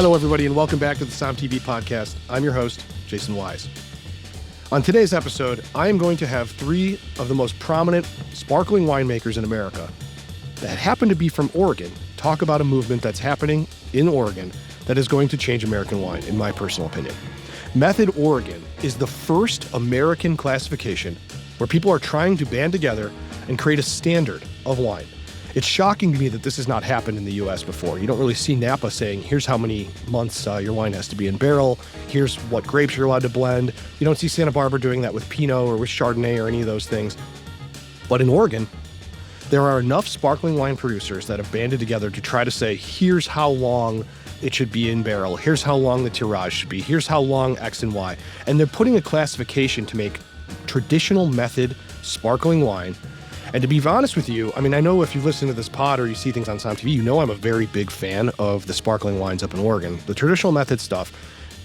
Hello, everybody, and welcome back to the Som TV podcast. I'm your host, Jason Wise. On today's episode, I am going to have three of the most prominent sparkling winemakers in America that happen to be from Oregon talk about a movement that's happening in Oregon that is going to change American wine, in my personal opinion. Method Oregon is the first American classification where people are trying to band together and create a standard of wine. It's shocking to me that this has not happened in the U.S. before. You don't really see Napa saying, here's how many months your wine has to be in barrel, here's what grapes you're allowed to blend. You don't see Santa Barbara doing that with Pinot or with Chardonnay or any of those things. But in Oregon, there are enough sparkling wine producers that have banded together to try to say, here's how long it should be in barrel, here's how long the tirage should be, here's how long X and Y. And they're putting a classification to make traditional method sparkling wine. And to be honest with you, I mean, I know if you listen to this pod or you see things on Som TV, you know I'm a very big fan of the sparkling wines up in Oregon. The traditional method stuff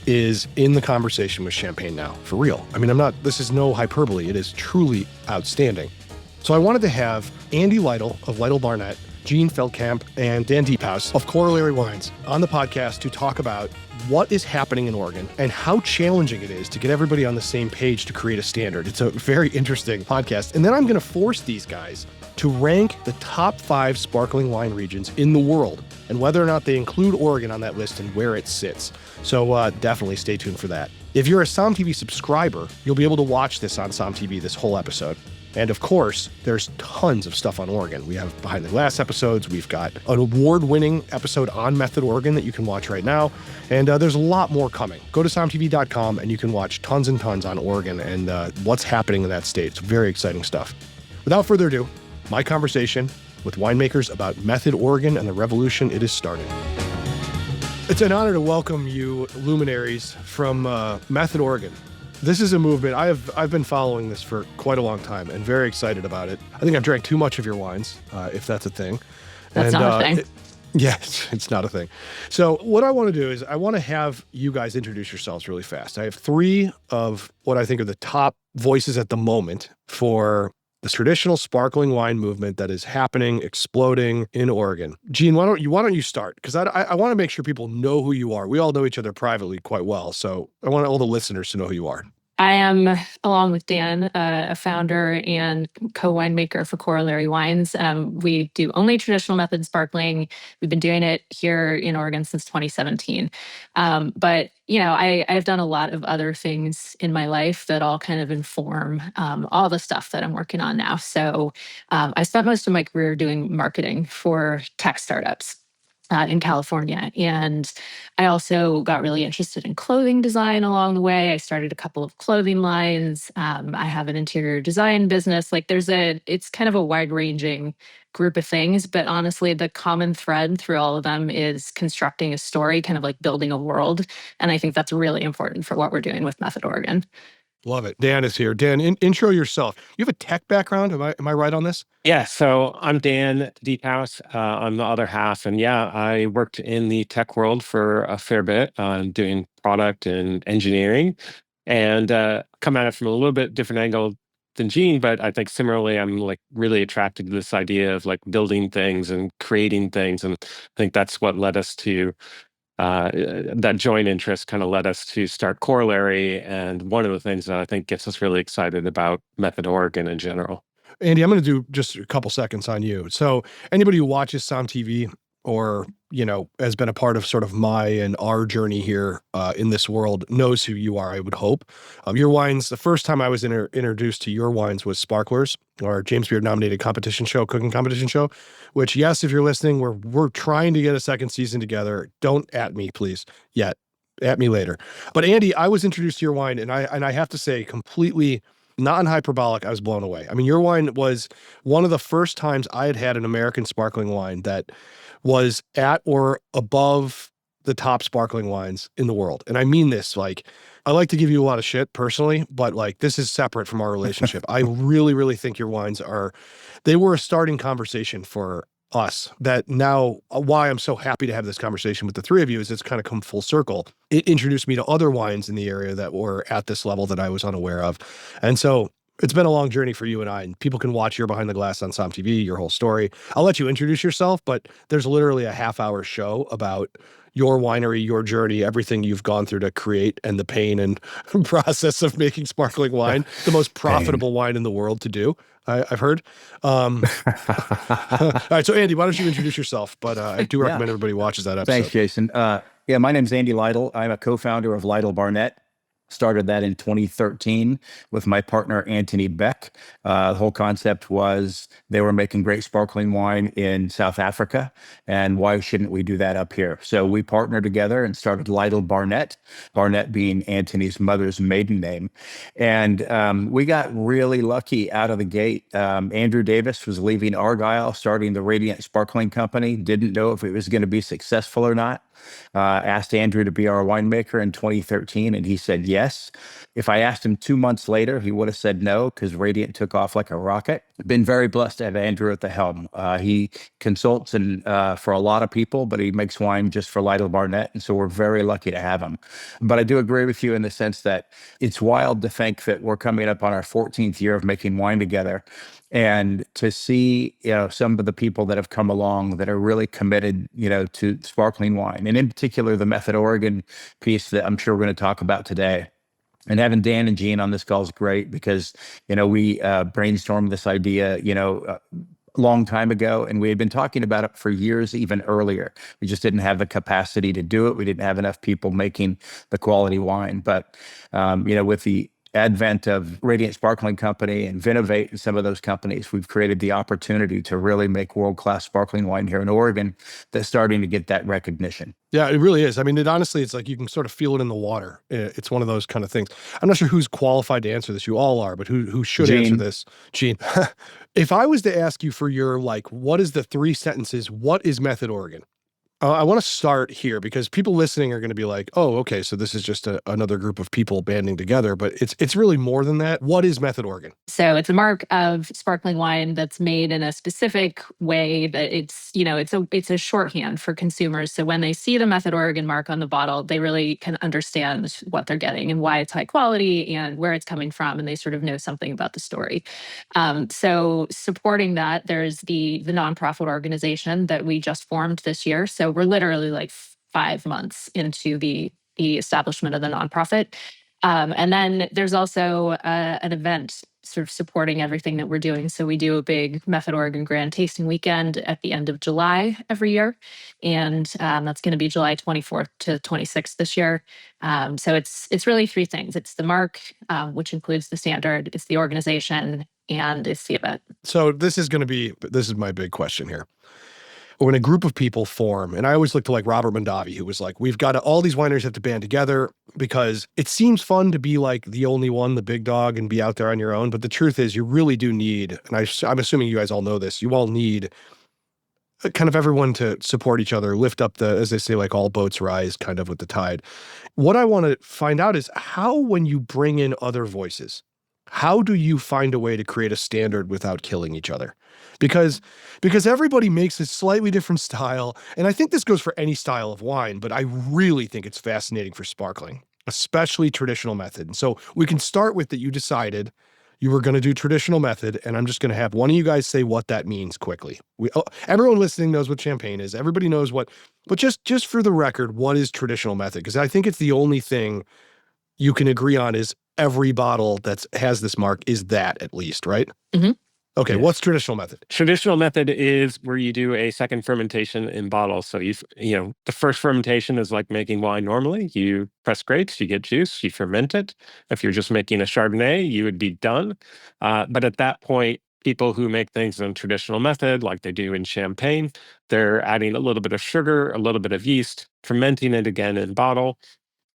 is in the conversation with champagne now, for real. I mean, this is no hyperbole. It is truly outstanding. So I wanted to have Andy Lytle of Lytle Barnett, Gene Feldkamp, and Dan Deephouse of Corollary Wines on the podcast to talk about what is happening in Oregon and how challenging it is to get everybody on the same page to create a standard. It's a very interesting podcast. And then I'm going to force these guys to rank the top 5 sparkling wine regions in the world and whether or not they include Oregon on that list and where it sits. So definitely stay tuned for that. If you're a Som TV subscriber, you'll be able to watch this on Som TV, this whole episode. And of course, there's tons of stuff on Oregon. We have behind the glass episodes. We've got an award-winning episode on Method Oregon that you can watch right now. And there's a lot more coming. Go to somtv.com and you can watch tons and tons on Oregon and what's happening in that state. It's very exciting stuff. Without further ado, my conversation with winemakers about Method Oregon and the revolution it is starting. It's an honor to welcome you luminaries from Method Oregon. This is a movement. I've been following this for quite a long time and very excited about it. I think I've drank too much of your wines, if that's a thing. That's not a thing. Yes, it's not a thing. So what I want to do is I want to have you guys introduce yourselves really fast. I have 3 of what I think are the top voices at the moment for the traditional sparkling wine movement that is happening, exploding in Oregon. Gene, why don't you start? Because I want to make sure people know who you are. We all know each other privately quite well, so I want all the listeners to know who you are. I am, along with Dan, a founder and co-winemaker for Corollary Wines. We do only traditional method sparkling. We've been doing it here in Oregon since 2017. But, you know, I've done a lot of other things in my life that all kind of inform all the stuff that I'm working on now. So I spent most of my career doing marketing for tech startups in California. And I also got really interested in clothing design along the way. I started a couple of clothing lines. I have an interior design business. Like it's kind of a wide ranging group of things, but honestly, the common thread through all of them is constructing a story, kind of like building a world. And I think that's really important for what we're doing with Method Oregon. Love it. Dan is here. Dan, intro yourself. You have a tech background. Am I right on this? Yeah, so I'm Dan Deephouse. I'm the other half. And yeah, I worked in the tech world for a fair bit, doing product and engineering, and come at it from a little bit different angle than Gene. But I think similarly, I'm like really attracted to this idea of like building things and creating things. And I think that's what led us to that joint interest kind of led us to start Corollary. And one of the things that I think gets us really excited about Method Oregon in general. Andy, I'm going to do just a couple seconds on you. So anybody who watches Som TV or, you know, has been a part of sort of my and our journey here in this world knows who you are, I would hope. Your wines, the first time I was introduced to your wines was Sparklers, our James Beard nominated competition show, cooking competition show, which, yes, if you're listening, we're trying to get a second season together. Don't at me, please, yet. At me later. But Andy, I was introduced to your wine, and I have to say, completely not hyperbolic, I was blown away. I mean, your wine was one of the first times I had an American sparkling wine that was at or above the top sparkling wines in the world. And I mean this, like, I like to give you a lot of shit personally, but like, this is separate from our relationship. I really, really think your wines they were a starting conversation for us that now why I'm so happy to have this conversation with the 3 of you is it's kind of come full circle. It introduced me to other wines in the area that were at this level that I was unaware of. And so It's been a long journey for you and I, and people can watch your Behind the Glass on Som TV, your whole story. I'll let you introduce yourself, but there's literally a half-hour show about your winery, your journey, everything you've gone through to create, and the pain and process of making sparkling wine, the most profitable wine in the world to do, I've heard. All right, so Andy, why don't you introduce yourself? But I do recommend everybody watches that episode. Thanks, Jason. My name's Andy Lytle. I'm a co-founder of Lytle Barnett. Started that in 2013 with my partner, Anthony Beck. The whole concept was they were making great sparkling wine in South Africa, and why shouldn't we do that up here? So we partnered together and started Lytle Barnett, Barnett being Anthony's mother's maiden name. And we got really lucky out of the gate. Andrew Davis was leaving Argyle, starting the Radiant Sparkling Company, didn't know if it was going to be successful or not. Asked Andrew to be our winemaker in 2013, and he said yes. If I asked him 2 months later, he would have said no, because Radiant took off like a rocket. Been very blessed to have Andrew at the helm. He consults for a lot of people, but he makes wine just for Lytle Barnett, and so we're very lucky to have him. But I do agree with you in the sense that it's wild to think that we're coming up on our 14th year of making wine together. And to see, some of the people that have come along that are really committed, to sparkling wine, and in particular, the Method Oregon piece that I'm sure we're going to talk about today. And having Dan and Gene on this call is great because, we brainstormed this idea, a long time ago, and we had been talking about it for years, even earlier. We just didn't have the capacity to do it. We didn't have enough people making the quality wine. But, with the advent of Radiant Sparkling Company and Vinovate and some of those companies, we've created the opportunity to really make world-class sparkling wine here in Oregon that's starting to get that recognition. Yeah, it really is. I mean, honestly, it's like you can sort of feel it in the water. It's one of those kind of things. I'm not sure who's qualified to answer this. You all are, but who should answer this? Gene. If I was to ask you for your, what is the 3 sentences, what is Method Oregon? I want to start here because people listening are going to be like, oh, okay, so this is just another group of people banding together, but it's really more than that. What is Method Oregon? So it's a mark of sparkling wine that's made in a specific way that it's a shorthand for consumers. So when they see the Method Oregon mark on the bottle, they really can understand what they're getting and why it's high quality and where it's coming from, and they sort of know something about the story. So supporting that, there's the nonprofit organization that we just formed this year. So we're literally like 5 months into the establishment of the nonprofit. And then there's also an event sort of supporting everything that we're doing. So we do a big Method Oregon Grand Tasting Weekend at the end of July every year. And that's going to be July 24th to 26th this year. So it's really 3 things. It's the mark, which includes the standard, it's the organization, and it's the event. So this is my big question here. When a group of people form, and I always look to Robert Mondavi, who was like, we've got all these wineries have to band together because it seems fun to be like the only one, the big dog, and be out there on your own. But the truth is you really do need, and I'm assuming you guys all know this, you all need kind of everyone to support each other, lift up as they say, all boats rise kind of with the tide. What I want to find out is how, when you bring in other voices, how do you find a way to create a standard without killing each other? Because everybody makes a slightly different style. And I think this goes for any style of wine, but I really think it's fascinating for sparkling, especially traditional method. And so we can start with that you decided you were going to do traditional method, and I'm just going to have one of you guys say what that means quickly. Everyone listening knows what champagne is. Everybody knows but just for the record, what is traditional method? Because I think it's the only thing you can agree on is every bottle that has this mark is that, at least, right? Mm-hmm. Okay, what's traditional method? Traditional method is where you do a second fermentation in bottles. So the first fermentation is like making wine normally. You press grapes, you get juice, you ferment it. If you're just making a Chardonnay, you would be done. But at that point, people who make things in traditional method, like they do in champagne, they're adding a little bit of sugar, a little bit of yeast, fermenting it again in bottle.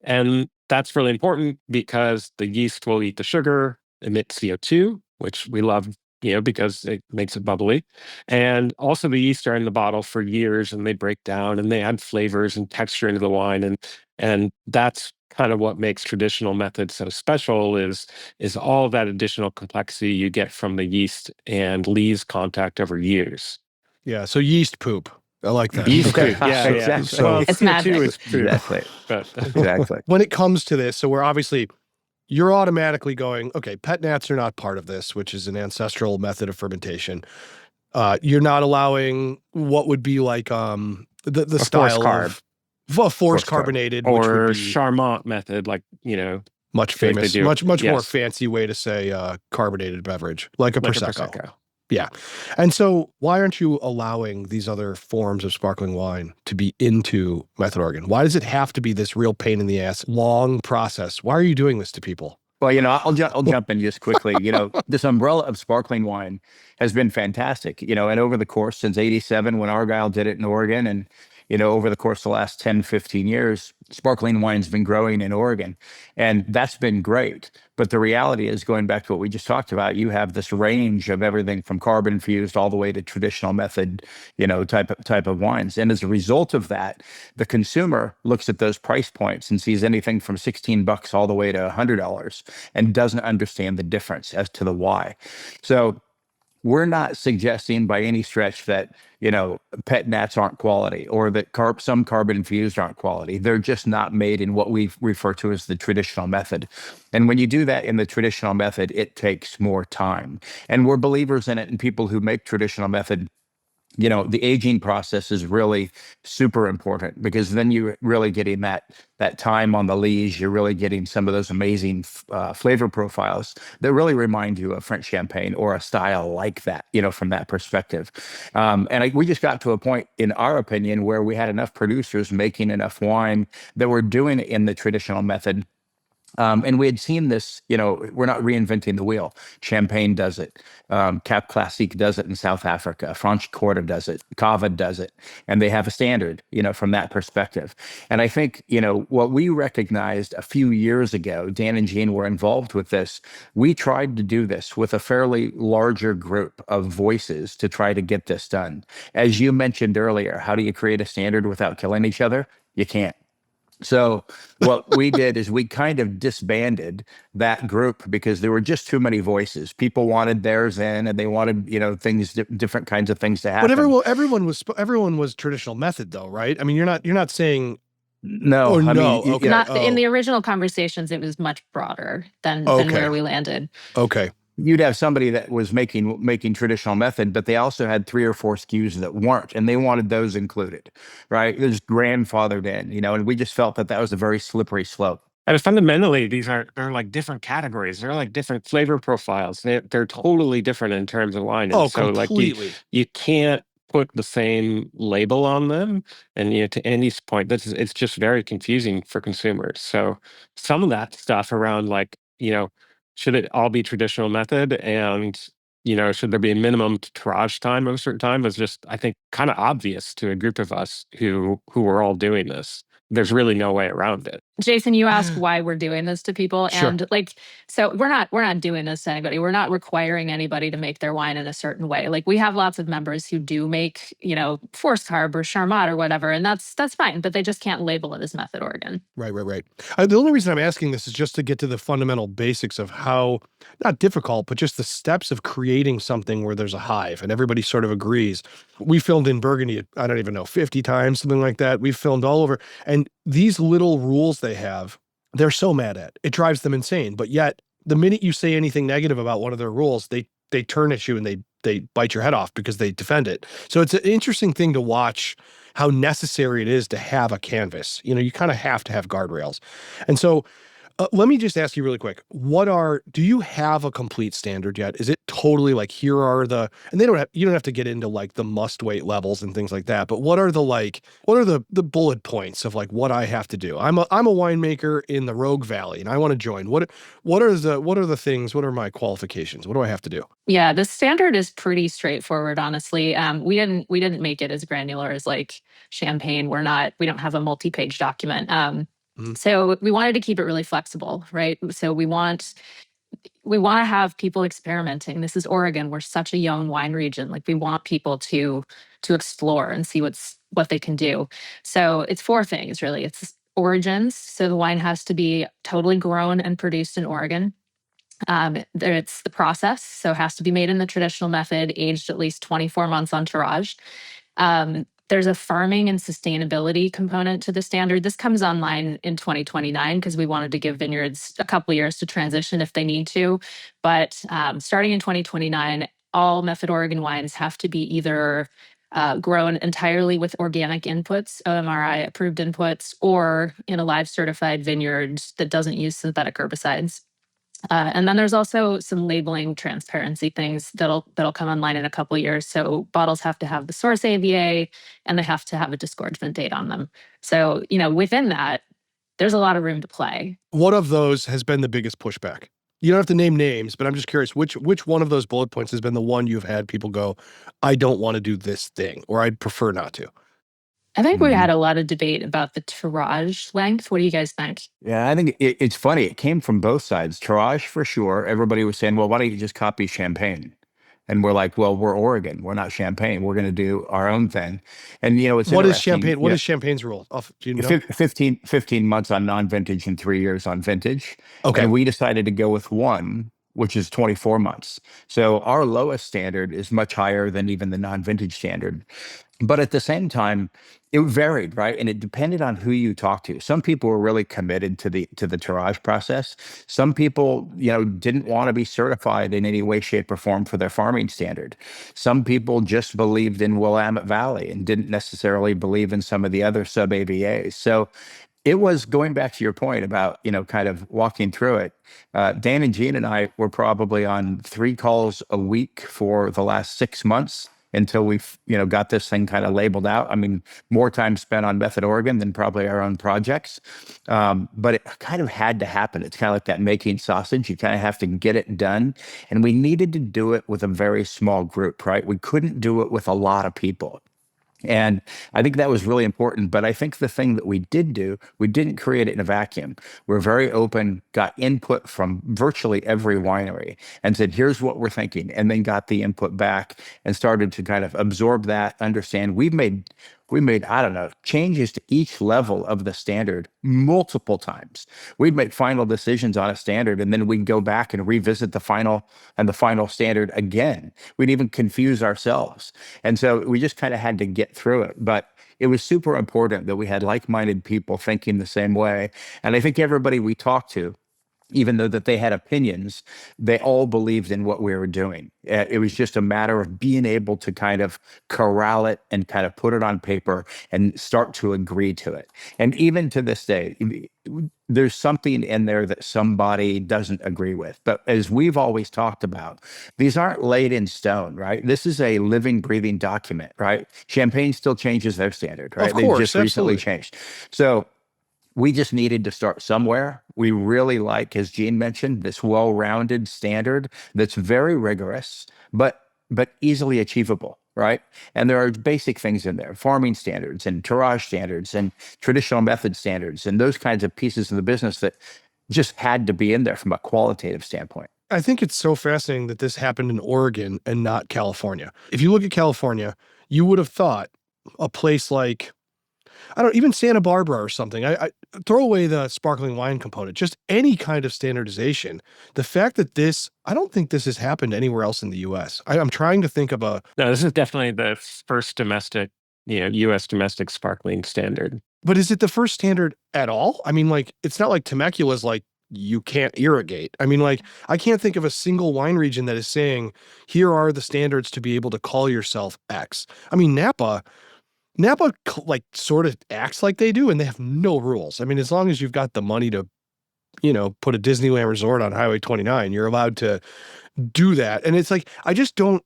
And that's really important because the yeast will eat the sugar, emit CO2, which we love, because it makes it bubbly. And also the yeast are in the bottle for years and they break down and they add flavors and texture into the wine. And that's kind of what makes traditional method so special is all that additional complexity you get from the yeast and lees contact over years. Yeah, so yeast poop. I like that. Yeast poop, yeah. Exactly. So It's magic. CO2 is poop. Exactly. But Exactly. When it comes to this, so we're obviously, you're automatically going, okay, pet nats are not part of this, which is an ancestral method of fermentation. You're not allowing what would be like the A forced style carb. of forced Forced carb. carbonated, which would Or be Charmant method, like, you know, much I feel like they famous, do. much more Yes. fancy way to say carbonated beverage, like a Like a Prosecco. Prosecco. Yeah. And so why aren't you allowing these other forms of sparkling wine to be into Method Oregon? Why does it have to be this real pain in the ass, long process? Why are you doing this to people? Well, I'll jump in just quickly. This umbrella of sparkling wine has been fantastic, and over the course since 87 when Argyle did it in Oregon, and, over the course of the last 10, 15 years, sparkling wine's been growing in Oregon, and that's been great. But the reality is, going back to what we just talked about, you have this range of everything from carbon infused all the way to traditional method, type of wines. And as a result of that, the consumer looks at those price points and sees anything from $16 all the way to $100 and doesn't understand the difference as to the why. So we're not suggesting by any stretch that, pet nats aren't quality, or that some carbon infused aren't quality. They're just not made in what we refer to as the traditional method. And when you do that in the traditional method, it takes more time. And we're believers in it, and people who make traditional method, the aging process is really super important, because then you're really getting that time on the lees. You're really getting some of those amazing flavor profiles that really remind you of French champagne or a style like that, from that perspective. We just got to a point, in our opinion, where we had enough producers making enough wine that were doing it in the traditional method. And we had seen this, we're not reinventing the wheel. Champagne does it. Cap Classique does it in South Africa. Franche Comté does it. Cava does it. And they have a standard, from that perspective. And I think, what we recognized a few years ago, Dan and Jean were involved with this. We tried to do this with a fairly larger group of voices to try to get this done. As you mentioned earlier, how do you create a standard without killing each other? You can't. So what we did is we kind of disbanded that group because there were just too many voices. People wanted theirs in, and they wanted, things, different kinds of things to happen. But everyone was traditional method, though, right? I mean, you're not saying no. Or I no. mean, Okay. Not in the original conversations. It was much broader than where we landed. Okay. You'd have somebody that was making traditional method, but they also had 3 or 4 SKUs that weren't, and they wanted those included, right? It was grandfathered in, and we just felt that was a very slippery slope. And fundamentally, they're like different categories. They're like different flavor profiles. They're totally different in terms of wine. And so completely. Like you can't put the same label on them. And to Andy's point, it's just very confusing for consumers. So some of that stuff around, like, should it all be traditional method, and should there be a minimum tirage time of a certain time, was just, I think, kind of obvious to a group of us who were all doing this. There's really no way around it. Jason, you asked why we're doing this to people. Sure. And so we're not doing this to anybody. We're not requiring anybody to make their wine in a certain way. Like, we have lots of members who do make, forced carb or Charmat or whatever, and that's fine, but they just can't label it as Method Oregon. Right. The only reason I'm asking this is just to get to the fundamental basics of how, not difficult, but just the steps of creating something where there's a hive and everybody sort of agrees. We filmed in Burgundy, I don't even know, 50 times, something like that. We've filmed all over. And these little rules they have, they're so mad at. It drives them insane. But yet, the minute you say anything negative about one of their rules, they turn at you and they bite your head off because they defend it. So it's an interesting thing to watch how necessary it is to have a canvas. You kind of have to have guardrails. And so let me just ask you really quick. Do you have a complete standard yet? Is it totally like, here are and you don't have to get into like the must wait levels and things like that, but what are the bullet points of like what I have to do? I'm a winemaker in the Rogue Valley and I want to join. What are the things, what are my qualifications? What do I have to do? Yeah, the standard is pretty straightforward, honestly. We didn't make it as granular as like champagne. We don't have a multi-page document. So we wanted to keep it really flexible, right? So we want to have people experimenting. This is Oregon. We're such a young wine region. Like, we want people to explore and see what they can do. So it's 4 things, really. It's origins. So the wine has to be totally grown and produced in Oregon. It's the process. So it has to be made in the traditional method, aged at least 24 months on tirage. there's a farming and sustainability component to the standard. This comes online in 2029 because we wanted to give vineyards a couple years to transition if they need to. But starting in 2029, all Method Oregon wines have to be either grown entirely with organic inputs, OMRI approved inputs, or in a live certified vineyard that doesn't use synthetic herbicides. And then there's also some labeling transparency things that'll come online in a couple of years. So bottles have to have the source AVA and they have to have a disgorgement date on them. So, within that, there's a lot of room to play. What of those has been the biggest pushback? You don't have to name names, but I'm just curious, which one of those bullet points has been the one you've had people go, I don't want to do this thing, or I'd prefer not to? I think we had a lot of debate about the tirage length. What do you guys think? Yeah, I think it's funny. It came from both sides. Tirage for sure. Everybody was saying, well, why don't you just copy Champagne? And we're like, well, we're Oregon. We're not Champagne. We're going to do our own thing. And, it's what is interesting. Champagne? What is Champagne's rule? Do you know? 15 months on non-vintage and 3 years on vintage. Okay. And we decided to go with one, which is 24 months. So our lowest standard is much higher than even the non-vintage standard. But at the same time, it varied, right? And it depended on who you talk to. Some people were really committed to the tirage process. Some people, didn't want to be certified in any way, shape, or form for their farming standard. Some people just believed in Willamette Valley and didn't necessarily believe in some of the other sub-AVAs. So it was, going back to your point about, kind of walking through it. Dan and Jean and I were probably on 3 calls a week for the last 6 months until we've, got this thing kind of labeled out. I mean, more time spent on Method Oregon than probably our own projects. But it kind of had to happen. It's kind of like that making sausage. You kind of have to get it done. And we needed to do it with a very small group, right? We couldn't do it with a lot of people. And I think that was really important. But I think the thing that we did do, we didn't create it in a vacuum. We're very open, got input from virtually every winery and said, here's what we're thinking. And then got the input back and started to kind of absorb that, understand. We made, I don't know, changes to each level of the standard multiple times. We'd make final decisions on a standard, and then we'd go back and revisit the final standard again. We'd even confuse ourselves. And so we just kind of had to get through it. But it was super important that we had like-minded people thinking the same way. And I think everybody we talked to, even though that they had opinions, they all believed in what we were doing. It was just a matter of being able to kind of corral it and kind of put it on paper and start to agree to it. And even to this day, there's something in there that somebody doesn't agree with. But as we've always talked about, these aren't laid in stone, right? This is a living, breathing document, right? Champagne still changes their standard, right? Of course, they just absolutely. recently changed. So we just needed to start somewhere. We really like, as Jean mentioned, this well-rounded standard that's very rigorous, but easily achievable, right? And there are basic things in there, farming standards and tirage standards and traditional method standards and those kinds of pieces of the business that just had to be in there from a qualitative standpoint. I think it's so fascinating that this happened in Oregon and not California. If you look at California, you would have thought a place like, even Santa Barbara or something. I throw away the sparkling wine component, just any kind of standardization. The fact that I don't think this has happened anywhere else in the U.S. I'm trying to think of No, this is definitely the first domestic, U.S. domestic sparkling standard. But is it the first standard at all? I mean, like, it's not like Temecula's like, you can't irrigate. I mean, like, I can't think of a single wine region that is saying, here are the standards to be able to call yourself X. I mean, Napa like sort of acts like they do, and they have no rules. I mean, as long as you've got the money to, put a Disneyland resort on Highway 29, you're allowed to do that. And it's like, I just don't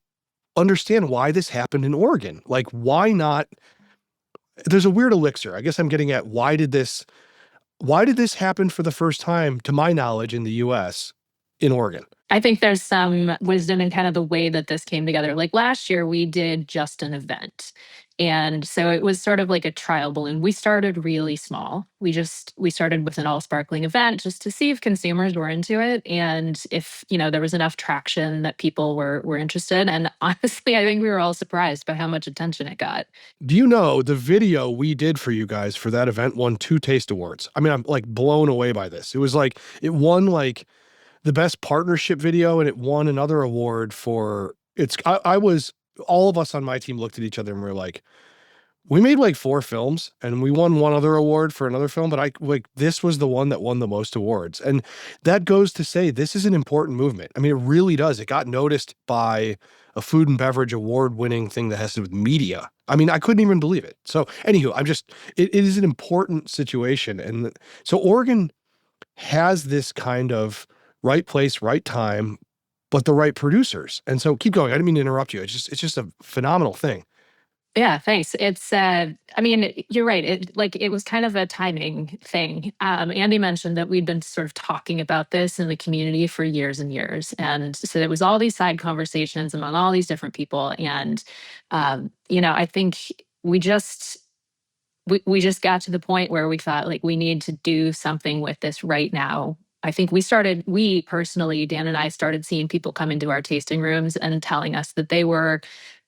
understand why this happened in Oregon. Like, why not? There's a weird elixir. I guess I'm getting at, why did this happen for the first time, to my knowledge, in the US, in Oregon? I think there's some wisdom in kind of the way that this came together. Like last year, we did just an event. And so it was sort of like a trial balloon. We started really small. We started with an all sparkling event just to see if consumers were into it and if, there was enough traction that people were interested. And honestly, I think we were all surprised by how much attention it got. Do you know the video we did for you guys for that event won 2 Taste Awards? I mean, I'm like blown away by this. It was like, it won like the best partnership video, and it won another award for all of us on my team looked at each other and we were like, We made like 4 films and we won one other award for another film, but this was the one that won the most awards. And that goes to say this is an important movement. I mean, it really does. It got noticed by a food and beverage award-winning thing that has to do with media. I mean, I couldn't even believe it. So anywho, it is an important situation. And so Oregon has this kind of right place, right time, but the right producers. And so keep going. I didn't mean to interrupt you. It's just a phenomenal thing. Yeah, thanks. It's, I mean, you're right. It was kind of a timing thing. Andy mentioned that we'd been sort of talking about this in the community for years and years. And so there was all these side conversations among all these different people. And, I think we just got to the point where we thought like we need to do something with this right now. I think we personally, Dan and I started seeing people come into our tasting rooms and telling us that they were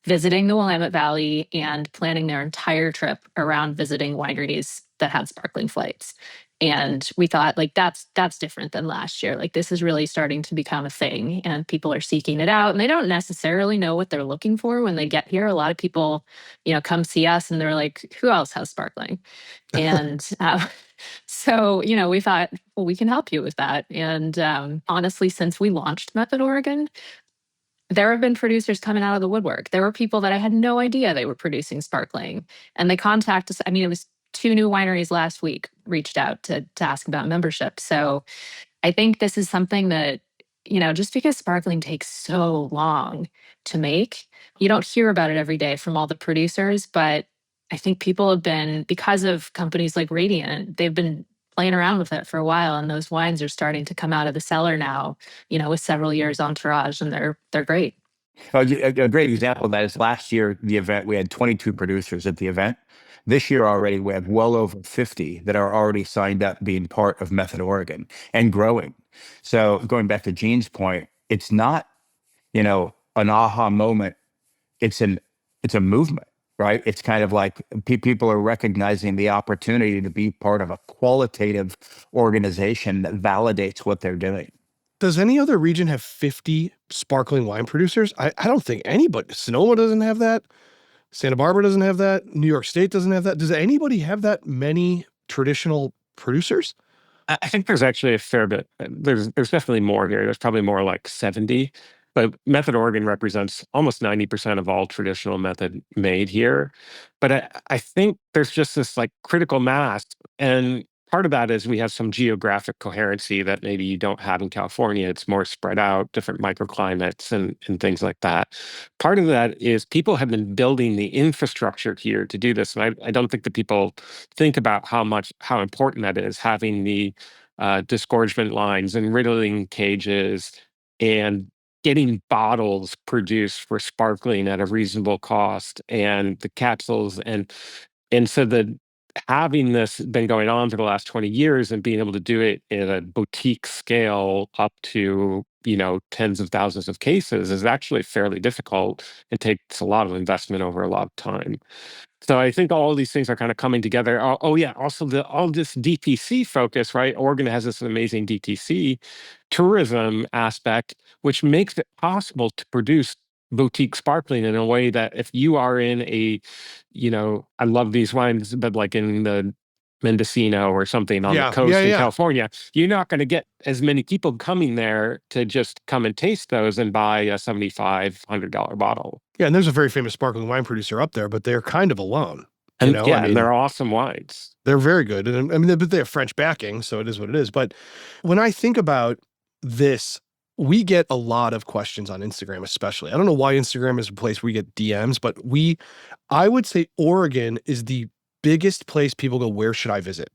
visiting the Willamette Valley and planning their entire trip around visiting wineries that had sparkling flights. And we thought like that's different than last year. Like this is really starting to become a thing and people are seeking it out and they don't necessarily know what they're looking for when they get here. A lot of people, come see us and they're like, who else has sparkling? And so, we thought, well, we can help you with that. And honestly, since we launched Method Oregon, there have been producers coming out of the woodwork. There were people that I had no idea they were producing sparkling. And they contacted us. I mean, it was 2 new wineries last week reached out to ask about membership. So I think this is something that, just because sparkling takes so long to make, you don't hear about it every day from all the producers. But I think people have been, because of companies like Radiant, they've been playing around with it for a while. And those wines are starting to come out of the cellar now, with several years entourage, and they're great. A great example of that is last year, the event, we had 22 producers at the event. This year already, we have well over 50 that are already signed up being part of Method Oregon and growing. So going back to Gene's point, it's not, an aha moment. It's a movement, right? It's kind of like people are recognizing the opportunity to be part of a qualitative organization that validates what they're doing. Does any other region have 50 sparkling wine producers? I don't think anybody. Sonoma doesn't have that. Santa Barbara doesn't have that. New York State doesn't have that. Does anybody have that many traditional producers? I think there's actually a fair bit. There's definitely more here. There's probably more like 70. But Method Oregon represents almost 90% of all traditional method made here. But I think there's just this like critical mass. And part of that is we have some geographic coherency that maybe you don't have in California. It's more spread out, different microclimates and things like that. Part of that is people have been building the infrastructure here to do this. And I don't think that people think about how important that is, having the disgorgement lines and riddling cages and getting bottles produced for sparkling at a reasonable cost and the capsules. And so having this been going on for the last 20 years and being able to do it in a boutique scale up to, tens of thousands of cases is actually fairly difficult. It takes a lot of investment over a lot of time. So I think all of these things are kind of coming together. Oh yeah, also all this DTC focus, right? Oregon has this amazing DTC tourism aspect, which makes it possible to produce boutique sparkling in a way that if you are in I love these wines, but like in the Mendocino or something on the coast in California, you're not going to get as many people coming there to just come and taste those and buy a $7,500 bottle. Yeah, and there's a very famous sparkling wine producer up there, but they're kind of alone. And and they're awesome wines. They're very good. And but they have French backing, so it is what it is. But when I think about this, we get a lot of questions on Instagram, especially. I don't know why Instagram is a place where we get DMs, but I would say Oregon is the biggest place people go, where should I visit?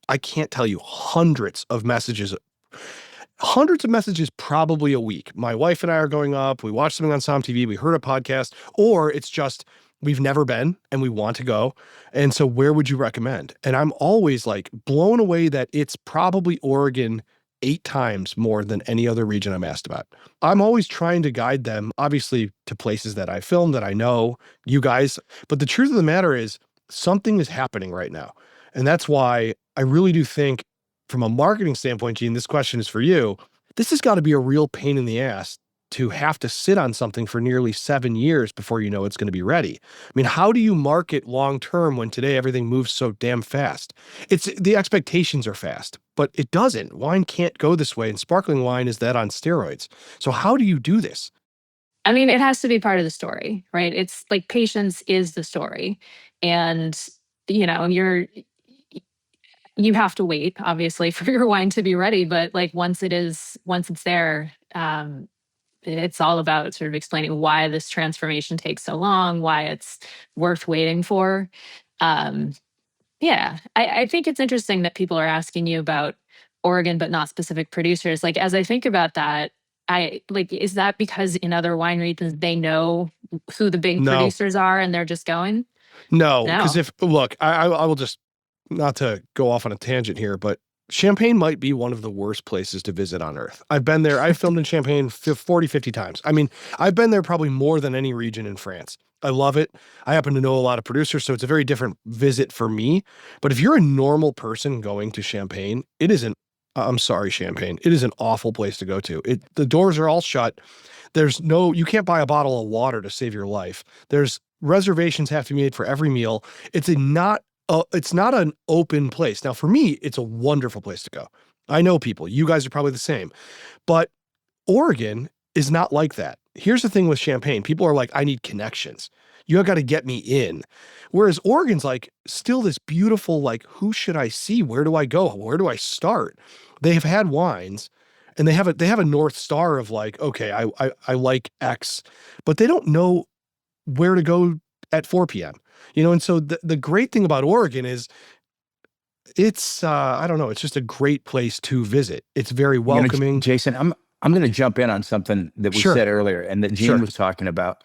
I can't tell you, hundreds of messages probably a week. My wife and I are going up, we watch something on Som TV, we heard a podcast, or it's just, we've never been and we want to go. And so where would you recommend? And I'm always like blown away that it's probably Oregon 8 times more than any other region I'm asked about. I'm always trying to guide them, obviously, to places that I film, that I know, you guys. But the truth of the matter is, something is happening right now. And that's why I really do think, from a marketing standpoint, Gene, this question is for you. This has got to be a real pain in the ass to have to sit on something for nearly 7 years before you know it's going to be ready. I mean, how do you market long term when today everything moves so damn fast? The expectations are fast, but it doesn't. Wine can't go this way, and sparkling wine is that on steroids. So how do you do this? I mean, it has to be part of the story, right? It's like patience is the story. And, you know, you have to wait, obviously, for your wine to be ready. But like once it's there, it's all about sort of explaining why this transformation takes so long, why it's worth waiting for. Um, yeah, I think it's interesting that people are asking you about Oregon, but not specific producers. Like, as I think about that, is that because in other wine regions they know who the big No, producers are and they're just going? no, because No. look, I will just, not to go off on a tangent here, but Champagne might be one of the worst places to visit on earth. I've been there. I've filmed in Champagne 40, 50 times. I mean, I've been there probably more than any region in France. I love it. I happen to know a lot of producers, so it's a very different visit for me. But if you're a normal person going to Champagne, I'm sorry, Champagne. It is an awful place to go to. The doors are all shut. You can't buy a bottle of water to save your life. Reservations have to be made for every meal. It's not an open place. Now, for me, it's a wonderful place to go. I know people. You guys are probably the same. But Oregon is not like that. Here's the thing with Champagne. People are like, I need connections. You got to get me in. Whereas Oregon's like still this beautiful, like, who should I see? Where do I go? Where do I start? They have had wines and they have a North Star of like, okay, I like X, but they don't know where to go at 4 p.m. And so the great thing about Oregon is it's I don't know, it's just a great place to visit. It's very welcoming. Jason, I'm going to jump in on something that we Sure. said earlier and that Gene was talking about.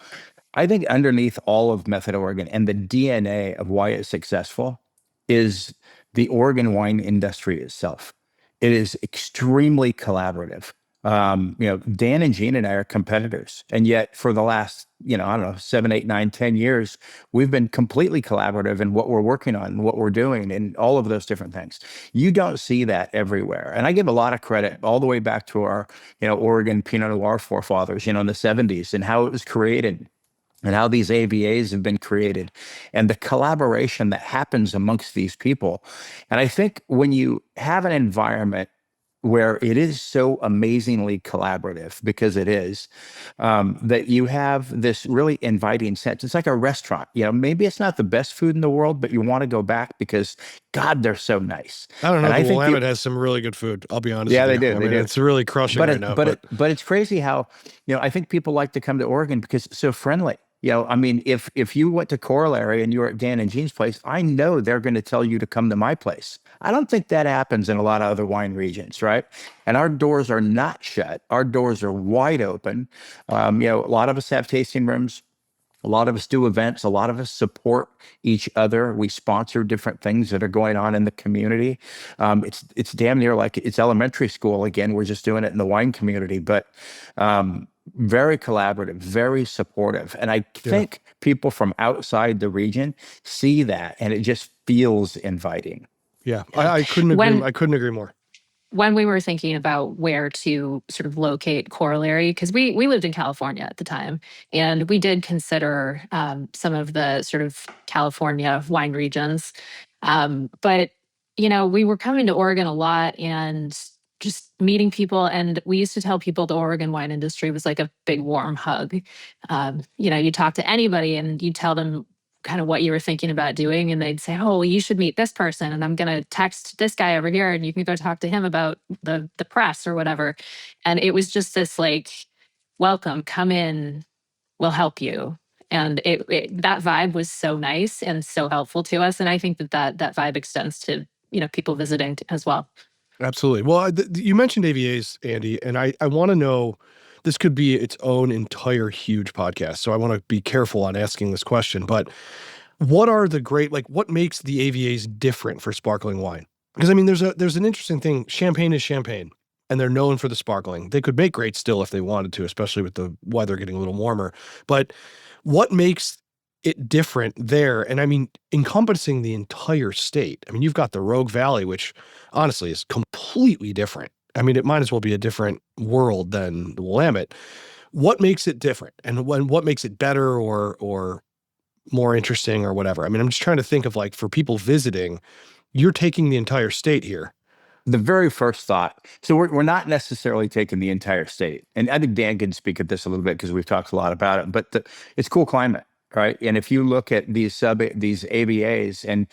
I think underneath all of Method Oregon and the DNA of why it's successful is the Oregon wine industry itself. It is extremely collaborative. Dan and Gene and I are competitors. And yet for the last, I don't know, 7, 8, 9, 10 years, we've been completely collaborative in what we're working on and what we're doing and all of those different things. You don't see that everywhere. And I give a lot of credit all the way back to our, Oregon Pinot Noir forefathers, in the 70s and how it was created and how these AVAs have been created and the collaboration that happens amongst these people. And I think when you have an environment where it is so amazingly collaborative, because it is, that you have this really inviting sense. It's like a restaurant. Maybe it's not the best food in the world, but you want to go back because, God, they're so nice. I don't know. And Willamette has some really good food. I'll be honest. Yeah, with they you. do. I mean, do. It's really crushing right now. But it's crazy how, I think people like to come to Oregon because it's so friendly. I mean, if you went to Corollary and you were at Dan and Gene's place, I know they're going to tell you to come to my place. I don't think that happens in a lot of other wine regions, right? And our doors are not shut. Our doors are wide open. A lot of us have tasting rooms. A lot of us do events. A lot of us support each other. We sponsor different things that are going on in the community. It's damn near like it's elementary school again. We're just doing it in the wine community, but very collaborative, very supportive. And I think people from outside the region see that, and it just feels inviting. Yeah, I couldn't agree. I couldn't agree more. When we were thinking about where to sort of locate Corollary, because we lived in California at the time, and we did consider some of the sort of California wine regions. But, we were coming to Oregon a lot and just meeting people. And we used to tell people the Oregon wine industry was like a big warm hug. You talk to anybody and you tell them kind of what you were thinking about doing, and they'd say, oh, well, you should meet this person, and I'm going to text this guy over here and you can go talk to him about the press or whatever. And it was just this like, welcome, come in, we'll help you. And that vibe was so nice and so helpful to us. And I think that vibe extends to, people visiting as well. Absolutely. Well, you mentioned AVAs, Andy, and I want to know, this could be its own entire huge podcast. So I want to be careful on asking this question, but what are what makes the AVAs different for sparkling wine? Because I mean, there's an interesting thing. Champagne is champagne, and they're known for the sparkling. They could make great still if they wanted to, especially with the weather getting a little warmer. But what makes it different there? And I mean, encompassing the entire state. I mean, you've got the Rogue Valley, which honestly is completely different. I mean, it might as well be a different world than the Willamette. what makes it different, and what makes it better or more interesting or whatever? I mean, I'm just trying to think of, like, for people visiting, you're taking the entire state here. The very first thought. So we're not necessarily taking the entire state. And I think Dan can speak at this a little bit because we've talked a lot about it, but it's cool climate, right? And if you look at these ABAs and,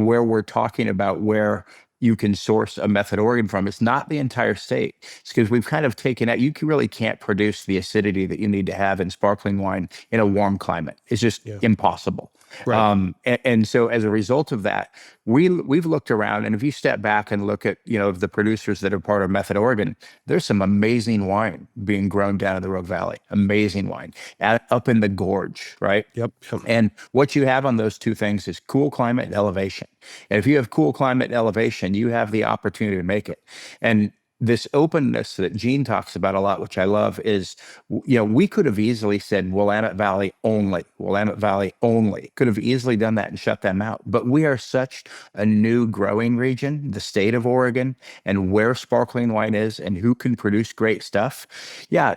where we're talking about where you can source a method organ from, it's not the entire state. It's because we've kind of taken out, really can't produce the acidity that you need to have in sparkling wine in a warm climate. It's just impossible. Right. And so as a result of that, we've looked around, and if you step back and look at, the producers that are part of Method Oregon, there's some amazing wine being grown down in the Rogue Valley, amazing wine up in the gorge, right? Yep. And what you have on those two things is cool climate and elevation. And if you have cool climate and elevation, you have the opportunity to make it. And this openness that Gene talks about a lot, which I love, is, we could have easily said Willamette Valley only, could have easily done that and shut them out. But we are such a new growing region, the state of Oregon, and where sparkling wine is and who can produce great stuff. Yeah,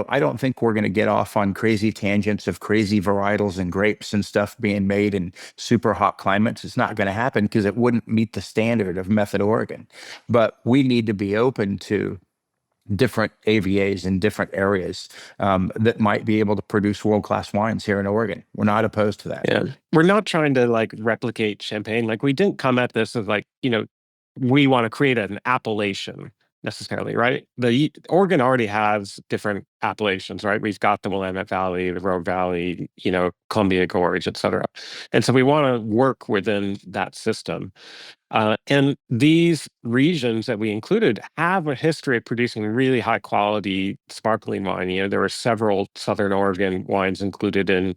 I don't think we're going to get off on crazy tangents of crazy varietals and grapes and stuff being made in super hot climates. It's not going to happen because it wouldn't meet the standard of Method Oregon. But we need to be open to different AVAs in different areas that might be able to produce world-class wines here in Oregon. We're not opposed to that. Yeah. We're not trying to like replicate Champagne. Like we didn't come at this as like, we want to create an appellation necessarily, right? The Oregon already has different appellations, right? We've got the Willamette Valley, the Rogue Valley, Columbia Gorge, et cetera. And so we want to work within that system. And these regions that we included have a history of producing really high quality sparkling wine. There were several Southern Oregon wines included in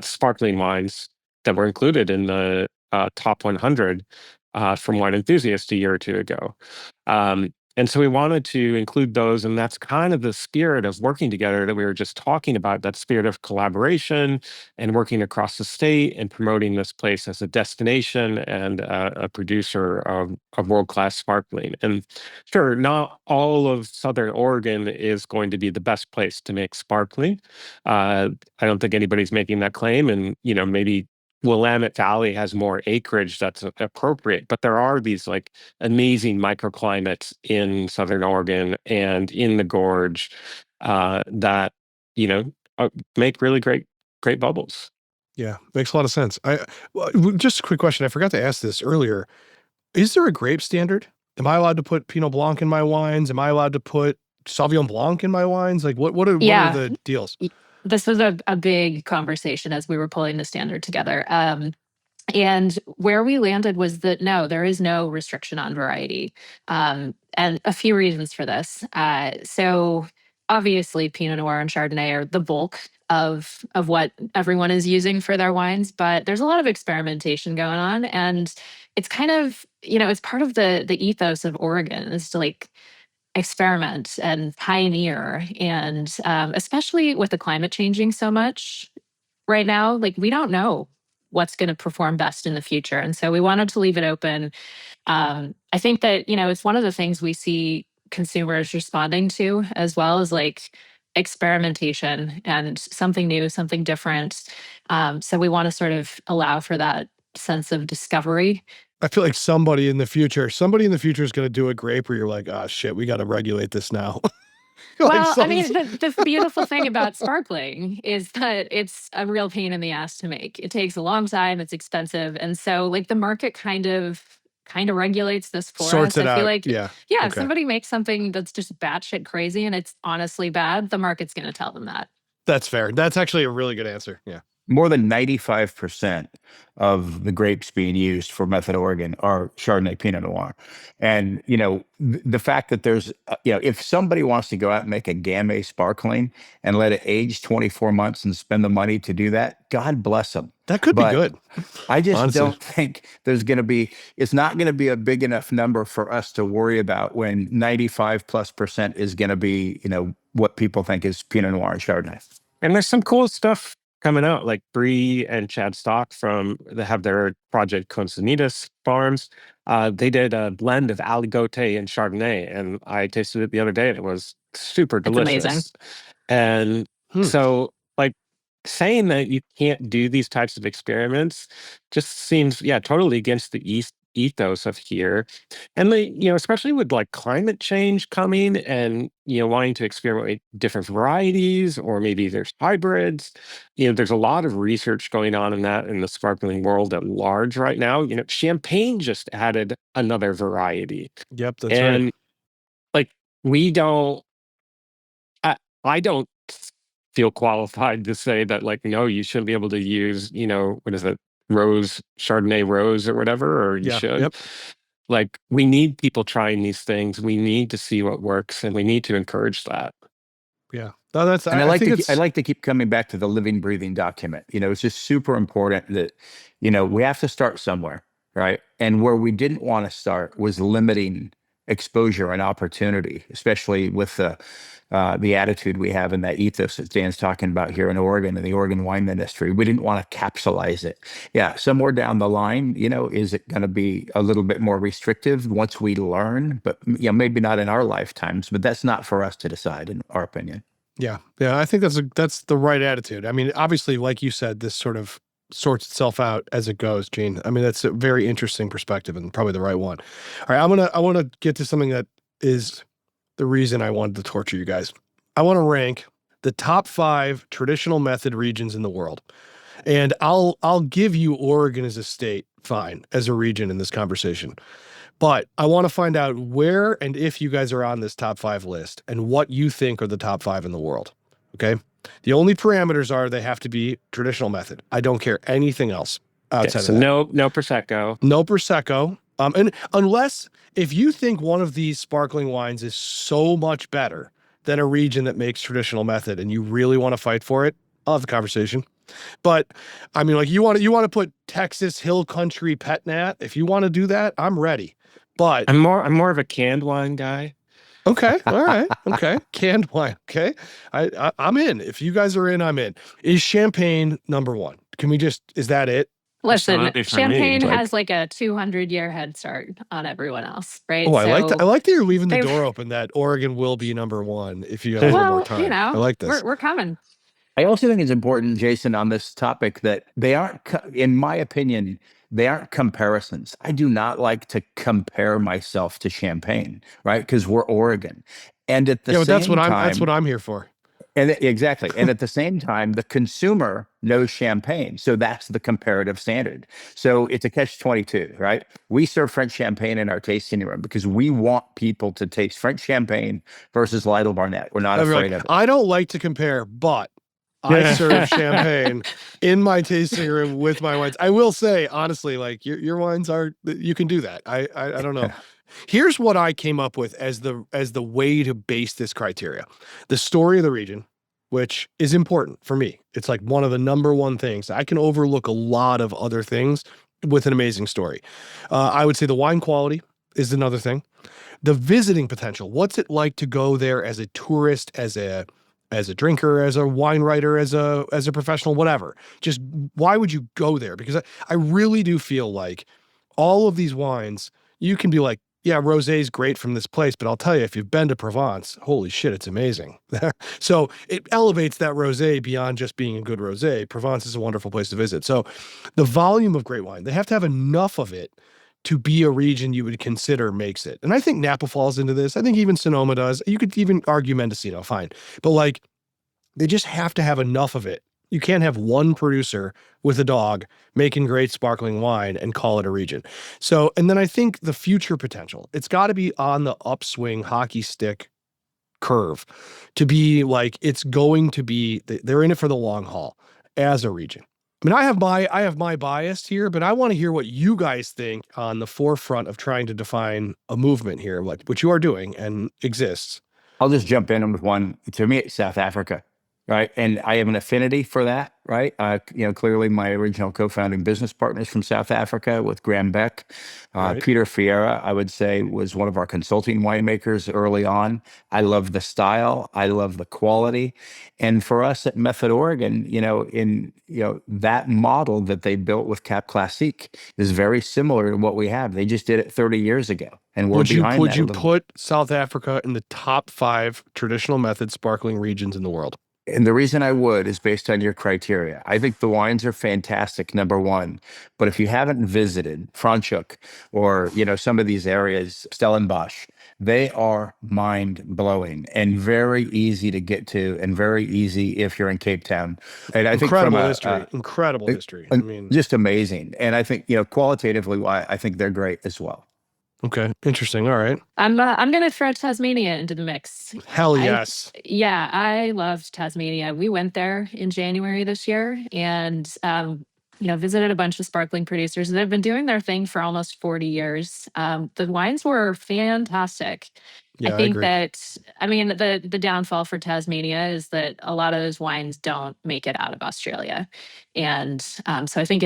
sparkling wines that were included in the top 100 from Wine Enthusiast a year or two ago. And so we wanted to include those, and that's kind of the spirit of working together that we were just talking about, that spirit of collaboration and working across the state and promoting this place as a destination and a producer of world-class sparkling. And sure, not all of Southern Oregon is going to be the best place to make sparkling. I don't think anybody's making that claim, and maybe Willamette Valley has more acreage that's appropriate, but there are these like amazing microclimates in Southern Oregon and in the gorge that make really great bubbles. Yeah, makes a lot of sense. Just a quick question. I forgot to ask this earlier. Is there a grape standard? Am I allowed to put Pinot Blanc in my wines? Am I allowed to put Sauvignon Blanc in my wines? Like what are the deals? This was a big conversation as we were pulling the standard together. And where we landed was that no, there is no restriction on variety. And a few reasons for this. So obviously Pinot Noir and Chardonnay are the bulk of what everyone is using for their wines, but there's a lot of experimentation going on. And it's kind of, it's part of the ethos of Oregon is to like experiment and pioneer. And especially with the climate changing so much right now, like we don't know what's going to perform best in the future. And so we wanted to leave it open. I think that, it's one of the things we see consumers responding to as well as like experimentation and something new, something different. So we want to sort of allow for that sense of discovery. I feel like somebody in the future is going to do a grape where you're like, oh shit, we got to regulate this now. Well, I mean, the beautiful thing about sparkling is that it's a real pain in the ass to make. It takes a long time. It's expensive. And so like the market kind of regulates this for sorts us. it I feel out. like, yeah, if somebody makes something that's just batshit crazy and it's honestly bad, the market's going to tell them that. That's fair. That's actually a really good answer. Yeah. More than 95% of the grapes being used for Method Oregon are Chardonnay Pinot Noir. And, the fact that there's, if somebody wants to go out and make a Gamay sparkling and let it age 24 months and spend the money to do that, God bless them. That could be good. I just don't think it's not going to be a big enough number for us to worry about when 95+% is going to be, what people think is Pinot Noir and Chardonnay. And there's some cool stuff coming out, like Bree and Chad Stock they have their project Consonitas Farms. They did a blend of Aligoté and Chardonnay, and I tasted it the other day, and it was super delicious. It's amazing. And So, like, saying that you can't do these types of experiments just seems, yeah, totally against the ethos of here. And especially with like climate change coming and, wanting to experiment with different varieties, or maybe there's hybrids. There's a lot of research going on in that in the sparkling world at large right now. Champagne just added another variety. Yep, that's right. And like, we don't, I don't feel qualified to say that, like, no, you shouldn't be able to use, what is it, Chardonnay rose or whatever, or you Yeah, should. yep. Like, we need people trying these things. We need to see what works, and we need to encourage that. Yeah. No, that's, And I think it's, I like to keep coming back to the living, breathing document. It's just super important that, we have to start somewhere, right? And where we didn't want to start was limiting exposure and opportunity, especially with the attitude we have in that ethos that Dan's talking about here in Oregon and the Oregon wine industry. We didn't want to capsulize it. Yeah, somewhere down the line, is it going to be a little bit more restrictive once we learn? But maybe not in our lifetimes. But that's not for us to decide, in our opinion. yeah. I think that's the right attitude. I mean, obviously, like you said, this sort of sorts itself out as it goes, Gene. I mean, that's a very interesting perspective and probably the right one. All right, I want to get to something that is the reason I wanted to torture you guys. I want to rank the top 5 traditional method regions in the world. And I'll give you Oregon as a state, fine, as a region in this conversation. But I want to find out where and if you guys are on this top 5 list and what you think are the top 5 in the world. Okay? The only parameters are they have to be traditional method. I don't care anything else outside of that. No Prosecco. No Prosecco. And unless if you think one of these sparkling wines is so much better than a region that makes traditional method and you really want to fight for it, I'll have the conversation. But I mean, like, you want to put Texas Hill Country Pet Nat. If you want to do that, I'm ready. But I'm more of a canned wine guy. Okay. All right. Okay. Canned wine. Okay. I'm in. If you guys are in, I'm in. Is champagne number 1? Is that it? Listen, Absolutely for me. champagne has like a 200-year head start on everyone else, right? Oh, I like that. I like that you're leaving the they- door open that Oregon will be number 1 if you have a little more time. I like this. We're coming. I also think it's important, Jason, on this topic that they aren't, in my opinion, they aren't comparisons. I do not like to compare myself to champagne, right? Because we're Oregon. And at the same time, that's what I'm here for. And exactly. And at the same time, the consumer knows champagne. So that's the comparative standard. So it's a catch-22, right? We serve French champagne in our tasting room because we want people to taste French champagne versus Lytle Barnett. We're not afraid of it. I don't like to compare, but I serve champagne in my tasting room with my wines. I will say, honestly, like your wines you can do that. I don't know. Here's what I came up with as the way to base this criteria. The story of the region, which is important for me. It's like one of the number 1 things. I can overlook a lot of other things with an amazing story. I would say the wine quality is another thing. The visiting potential. What's it like to go there as a tourist, as a drinker, as a wine writer, as a professional, whatever? Just why would you go there? Because I really do feel like all of these wines, you can be like, yeah, rosé is great from this place, but I'll tell you, if you've been to Provence, holy shit, it's amazing. So it elevates that rosé beyond just being a good rosé. Provence is a wonderful place to visit. So the volume of great wine, they have to have enough of it to be a region you would consider makes it. And I think Napa falls into this. I think even Sonoma does. You could even argue Mendocino, fine. But like, they just have to have enough of it. You can't have one producer with a dog making great sparkling wine and call it a region. So, and then I think the future potential, it's got to be on the upswing hockey stick curve to be like, it's going to be, they're in it for the long haul as a region. I mean, I have my bias here, but I want to hear what you guys think on the forefront of trying to define a movement here, which you are doing and exists. I'll just jump in with one. To me, it's South Africa. Right. And I have an affinity for that. Right. Clearly my original co-founding business partners from South Africa with Graham Beck. Right. Peter Fiera, I would say, was one of our consulting winemakers early on. I love the style. I love the quality. And for us at Method Oregon, that model that they built with Cap Classique is very similar to what we have. They just did it 30 years ago. And we're behind that. Would you put South Africa in the top 5 traditional method sparkling regions in the world? And the reason I would is based on your criteria. I think the wines are fantastic, number one. But if you haven't visited Franschhoek or, some of these areas, Stellenbosch, they are mind blowing and very easy to get to and very easy if you're in Cape Town. And I think from incredible history. I mean, just amazing. And I think, qualitatively, I think they're great as well. Okay, interesting. All right. I'm gonna throw Tasmania into the mix. Hell yes. I loved Tasmania. We went there in January this year and visited a bunch of sparkling producers that have been doing their thing for almost 40 years. The wines were fantastic. Yeah, I think agree. that the downfall for Tasmania is that a lot of those wines don't make it out of Australia. And so I think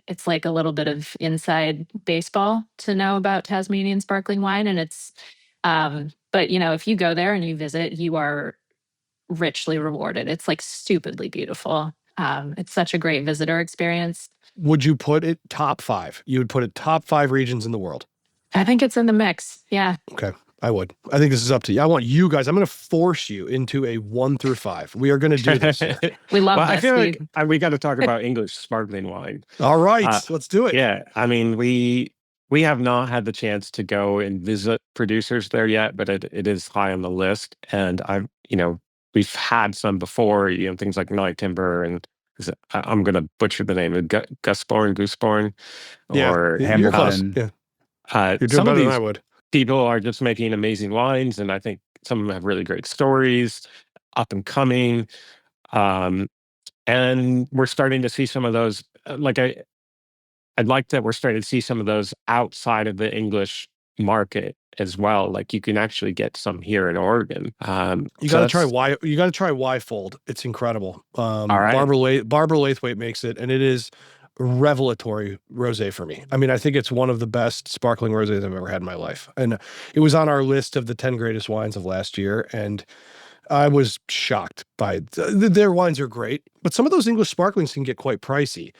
it's like a little bit of inside baseball to know about Tasmanian sparkling wine. And but if you go there and you visit, you are richly rewarded. It's like stupidly beautiful. It's such a great visitor experience. Would you put it top 5? You would put it top 5 regions in the world? I think it's in the mix. Yeah. Okay. I would. I think this is up to you. I want you guys, I'm going to force you into a 1 through 5. We are going to do this here. We love well, this. I feel like we got to talk about English sparkling wine. All right, let's do it. Yeah. I mean, we have not had the chance to go and visit producers there yet, but it is high on the list. And we've had some before, things like Night Timber and I'm going to butcher the name, Gooseborn, or Hamilton. Yeah. You're doing better than I would. People are just making amazing wines, and I think some of them have really great stories, up and coming. And we're starting to see some of those. I'd like that we're starting to see some of those outside of the English market as well. Like you can actually get some here in Oregon. You got to try Yfold. It's incredible. All right. Barbara Laithwaite makes it, and it is revelatory rosé for me. I mean, I think it's one of the best sparkling rosés I've ever had in my life. And it was on our list of the 10 greatest wines of last year. And I was shocked by their wines are great, but some of those English sparklings can get quite pricey.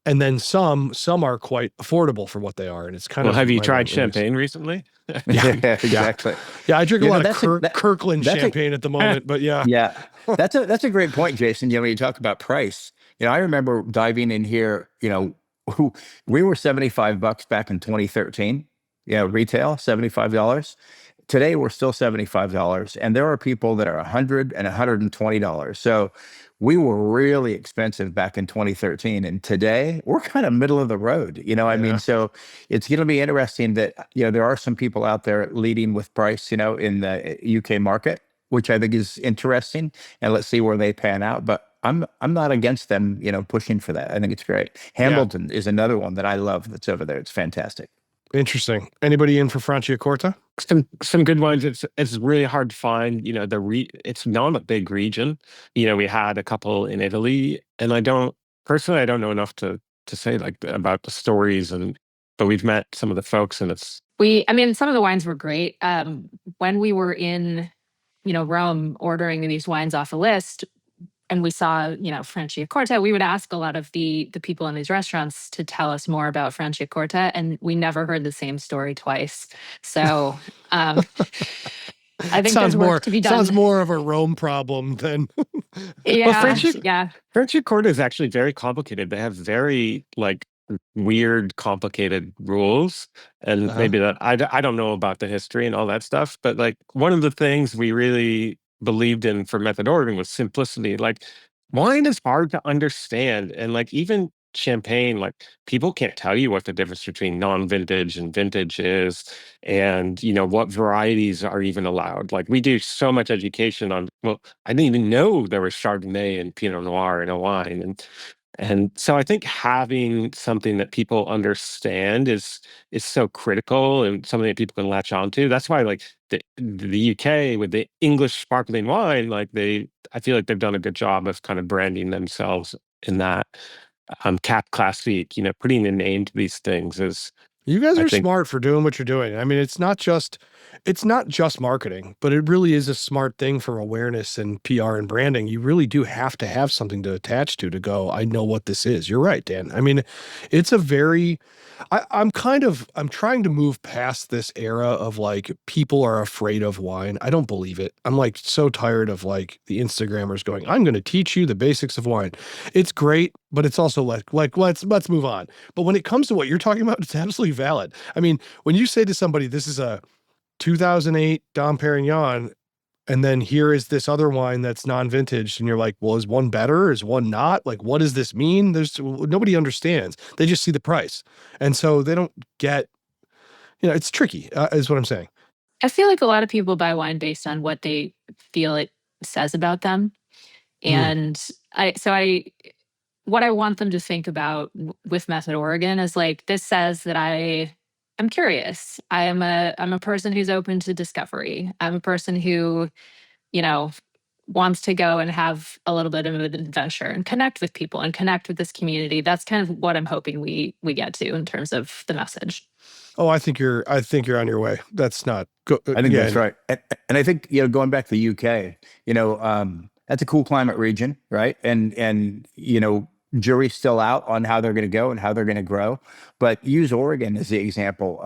And then some are quite affordable for what they are. And it's kind of. Have you tried champagne recently? Yeah, exactly. Yeah, I drink a lot of Kirkland champagne at the moment, but yeah. Yeah, that's a great point, Jason. When you talk about price, I remember diving in here, we were $75 back in 2013, retail, $75. Today, we're still $75. And there are people that are $100 and $120. So we were really expensive back in 2013. And today, we're kind of middle of the road. I mean, so it's going to be interesting that, there are some people out there leading with price, in the UK market, which I think is interesting. And let's see where they pan out. But I'm not against them, pushing for that. I think it's great. Hamilton is another one that I love that's over there. It's fantastic. Interesting. Anybody in for Franciacorta? Some good ones. It's really hard to find. It's not a big region. We had a couple in Italy, and I don't know enough to say about the stories, but we've met some of the folks, and some of the wines were great. When we were in, Rome ordering these wines off a list, and we saw, Franciacorta, we would ask a lot of the people in these restaurants to tell us more about Franciacorta, and we never heard the same story twice. So I think there's work to be done. Sounds more of a Rome problem than. Franciacorta is actually very complicated. They have very weird, complicated rules, and maybe that I don't know about the history and all that stuff. But one of the things we really believed in for method ordering was simplicity. Wine is hard to understand, and even champagne, people can't tell you what the difference between non-vintage and vintage is, and what varieties are even allowed. We do so much education on. Well, I didn't even know there was Chardonnay and Pinot Noir in a wine, and so I think having something that people understand is so critical and something that people can latch onto. That's why the UK with the English sparkling wine, I feel like they've done a good job of kind of branding themselves in that cap classique, putting a name to these things is. You guys are smart for doing what you're doing. I mean, it's not just marketing, but it really is a smart thing for awareness and PR and branding. You really do have to have something to attach to go, I know what this is. You're right, Dan. I mean, it's a very, I'm trying to move past this era of like people are afraid of wine. I don't believe it. I'm like so tired of like the Instagrammers going, I'm going to teach you the basics of wine. It's great, but it's also like let's move on. But when it comes to what you're talking about, it's absolutely valid. I mean, when you say to somebody, this is a 2008 Dom Perignon, and then here is this other wine that's non-vintage, and you're like, well, is one better? Is one not? Like, what does this mean? Nobody understands. They just see the price, and so they don't get. It's tricky, is what I'm saying. I feel like a lot of people buy wine based on what they feel it says about them, and what I want them to think about with Method Oregon is like, this says that I'm curious. I'm a person who's open to discovery. I'm a person who, wants to go and have a little bit of an adventure and connect with people and connect with this community. That's kind of what I'm hoping we get to in terms of the message. Oh, I think you're on your way. That's not good. I think that's right. And I think, going back to the UK, that's a cool climate region, right? And jury's still out on how they're going to go and how they're going to grow. But use Oregon as the example.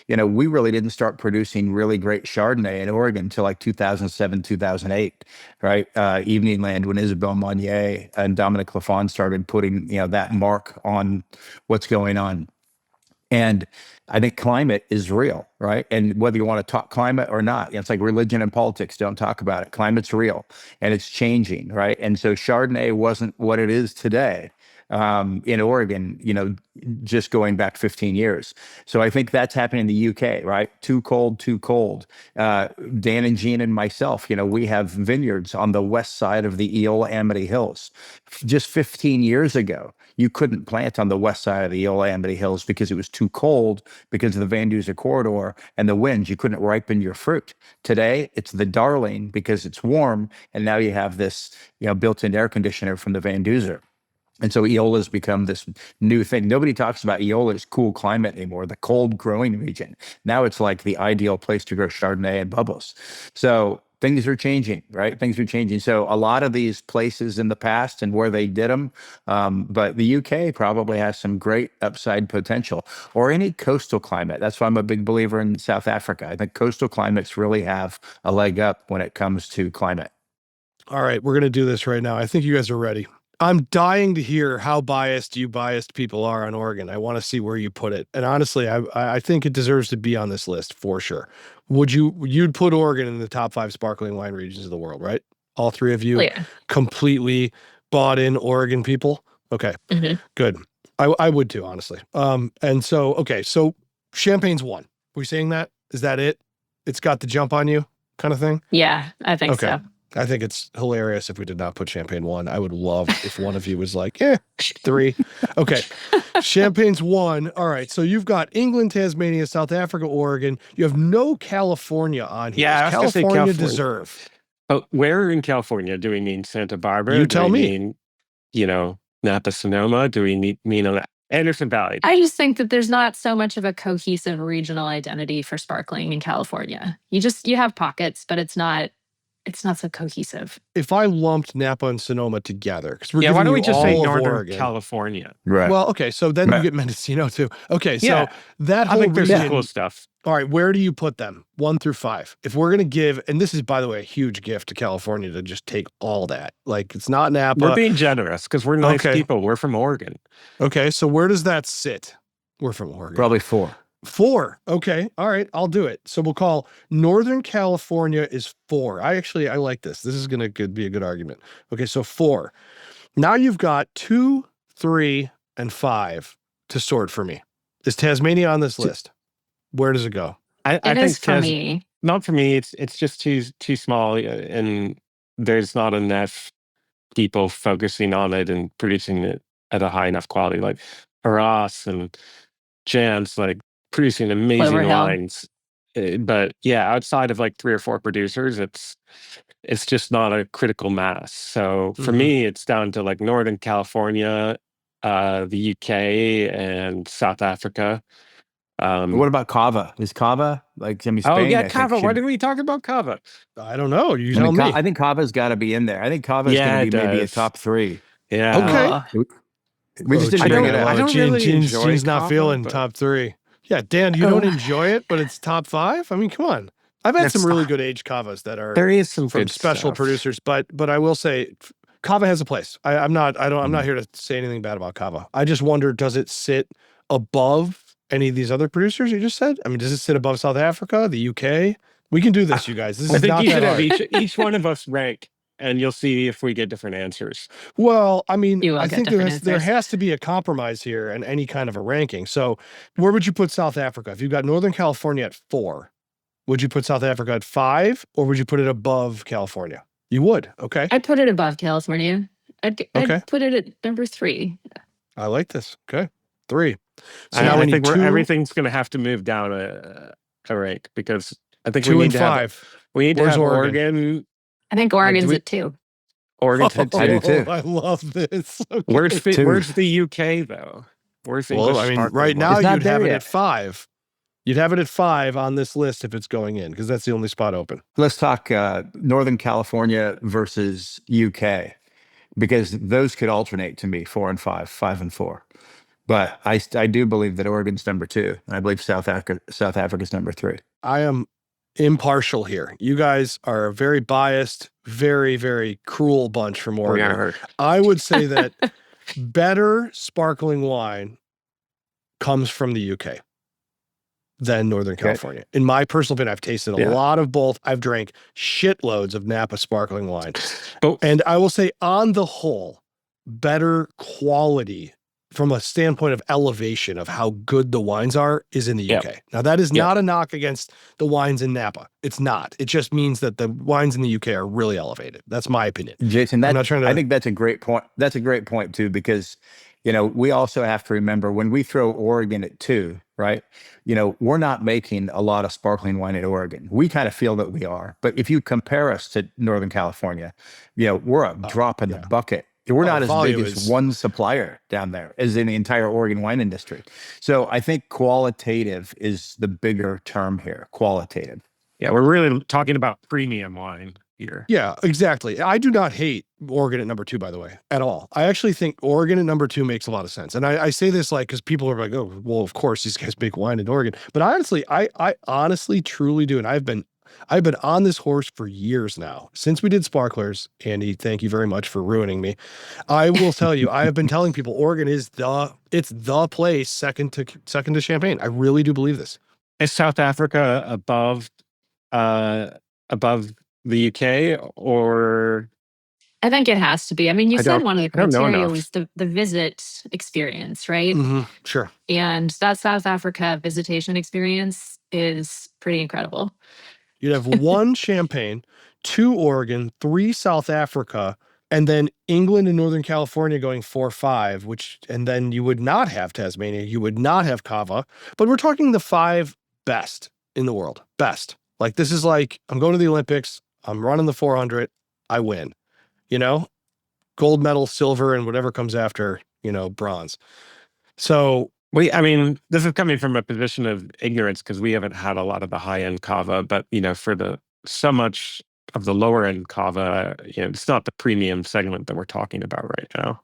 We really didn't start producing really great Chardonnay in Oregon until like 2007, 2008, right? Evening Land, when Isabelle Monnier and Dominic Lafon started putting, that mark on what's going on. And I think climate is real, right? And whether you want to talk climate or not, it's like religion and politics. Don't talk about it. Climate's real and it's changing, right? And so Chardonnay wasn't what it is today in Oregon, just going back 15 years. So I think that's happening in the UK, right? Too cold, too cold. Dan and Jean and myself, we have vineyards on the west side of the Eola Amity Hills. Just 15 years ago, you couldn't plant on the west side of the Eola Amity Hills because it was too cold because of the Van Duzer corridor and the winds. You couldn't ripen your fruit. Today, it's the darling because it's warm, and now you have this, built-in air conditioner from the Van Duzer. And so Eola's become this new thing. Nobody talks about Eola's cool climate anymore, the cold growing region. Now it's like the ideal place to grow Chardonnay and bubbles. So things are changing, right? Things are changing. So a lot of these places in the past and where they did them, but the UK probably has some great upside potential, or any coastal climate. That's why I'm a big believer in South Africa. I think coastal climates really have a leg up when it comes to climate. All right, we're going to do this right now. I think you guys are ready. I'm dying to hear how biased people are on Oregon. I want to see where you put it. And honestly, I think it deserves to be on this list for sure. You'd put Oregon in the top 5 sparkling wine regions of the world, right? All three of you completely bought in Oregon people? Okay, good. I would too, honestly. And so, okay, so Champagne's one. Were we saying that? Is that it? It's got the jump on you kind of thing? Yeah, I think so. I think it's hilarious if we did not put Champagne 1. I would love if one of you was like, 3. Okay. Champagne's 1. All right. So you've got England, Tasmania, South Africa, Oregon. You have no California on here. Yeah, I was gonna say California deserve. But where in California? Do we mean Santa Barbara? You tell me. Mean, Napa Sonoma? Do we mean on Anderson Valley? I just think that there's not so much of a cohesive regional identity for sparkling in California. You have pockets, but it's not so cohesive. If I lumped Napa and Sonoma together, because we're why don't we just say Northern Oregon. California? Right. Well, okay, so then you get Mendocino too. Okay, so that whole region. There's some cool stuff. All right, where do you put them? 1 through 5. If we're gonna give, and this is by the way a huge gift to California to just take all that. Like it's not Napa. We're being generous because we're nice people. We're from Oregon. Okay, so where does that sit? We're from Oregon. Probably 4. 4. Okay. All right. I'll do it. So we'll call Northern California is 4. I like this. This is going to be a good argument. Okay. So 4. Now you've got 2, 3, and 5 to sort for me. Is Tasmania on this list? Where does it go? I think for me. Not for me. It's just too small, and there's not enough people focusing on it and producing it at a high enough quality. Like Arras and Jan's, like producing amazing wines, but outside of like 3 or 4 producers, it's just not a critical mass. So for me, it's down to like Northern California, the UK, and South Africa. What about Cava? Is Cava like Spain? Oh yeah, Cava. Why didn't we talk about Cava? I don't know. You tell me. I think Cava's got to be in there. I think Cava's going to be maybe a top 3. Yeah. Okay. We just didn't bring it up. I don't really enjoy Gene's not kava, feeling but- top 3. Yeah, Dan, you don't enjoy it, but it's top 5? I mean, come on. I've had some really good aged kavas that are There is some from good special stuff. producers, but I will say kava has a place. I'm not here to say anything bad about kava. I just wonder, does it sit above any of these other producers you just said? I mean, does it sit above South Africa, the UK? We can do this, you guys. This I is think not you that should have hard. each one of us rank, and you'll see if we get different answers. Well, I mean, You will I get think different there answers. has to be a compromise here and any kind of a ranking. So where would you put South Africa? If you've got Northern California at 4, would you put South Africa at 5, or would you put it above California? You would. Okay. I'd put it above California. I'd Okay. put it at number 3. I like this. Okay. 3. So I, now I we need think 2, everything's going to have to move down a rank, because I think 2 we need and to have 5. we need to Where's have Oregon? Oregon. I think Oregon's we- at 2. Oregon's at I do 2. too. I love this. Okay. Where's Two. the UK though? Where's Well, English I mean, sparkling right wine? now It's not you'd have there it yet. at 5. You'd have it at 5 on this list if it's going in, because that's the only spot open. Let's talk Northern California versus UK, because those could alternate to me, 4 and 5, 5 and 4. But I do believe that Oregon's number 2, and I believe South Africa's number 3. I am impartial here. You guys are a very biased, very, very cruel bunch from We Oregon. are. I would say that better sparkling wine comes from the UK than Northern California. In my personal opinion, I've tasted a Yeah. lot of both. I've drank shitloads of Napa sparkling wine. But And I will say, on the whole, better quality from a standpoint of elevation of how good the wines are is in the Yep. UK. Now, that is Yep. not a knock against the wines in Napa. It's not. It just means that the wines in the UK are really elevated. That's my opinion. Jason, I'm not trying to. I think that's a great point. That's a great point too, because we also have to remember when we throw Oregon at 2, right? We're not making a lot of sparkling wine in Oregon. We kind of feel that we are, but if you compare us to Northern California, we're a drop in the bucket. We're not as big volume as is- one supplier down there as in the entire Oregon wine industry. So I think qualitative is the bigger term here. Qualitative. yeah, we're really talking about premium wine here. Yeah, exactly. I do not hate Oregon at number 2, by the way, at all. I actually think Oregon at number 2 makes a lot of sense. And I say this because people are like, oh, well, of course these guys make wine in Oregon. But I honestly, truly do. And I've been on this horse for years now. Since we did Sparklers, Andy, thank you very much for ruining me. I will tell you, I have been telling people Oregon is the place second to Champagne. I really do believe this. Is South Africa above the UK, or I think it has to be. I mean, you I said don't- one of the I don't know criteria enough. was the visit experience, right? Sure. And that South Africa visitation experience is pretty incredible. You'd have 1 Champagne, 2 Oregon, 3 South Africa, and then England and Northern California going 4, 5, and then you would not have Tasmania. You would not have Cava, but we're talking the 5 best in the world. Best. Like, this is like, I'm going to the Olympics. I'm running the 400. I win, gold medal, silver, and whatever comes after, bronze. So I mean, this is coming from a position of ignorance because we haven't had a lot of the high end kava, but for so much of the lower end kava, it's not the premium segment that we're talking about right now.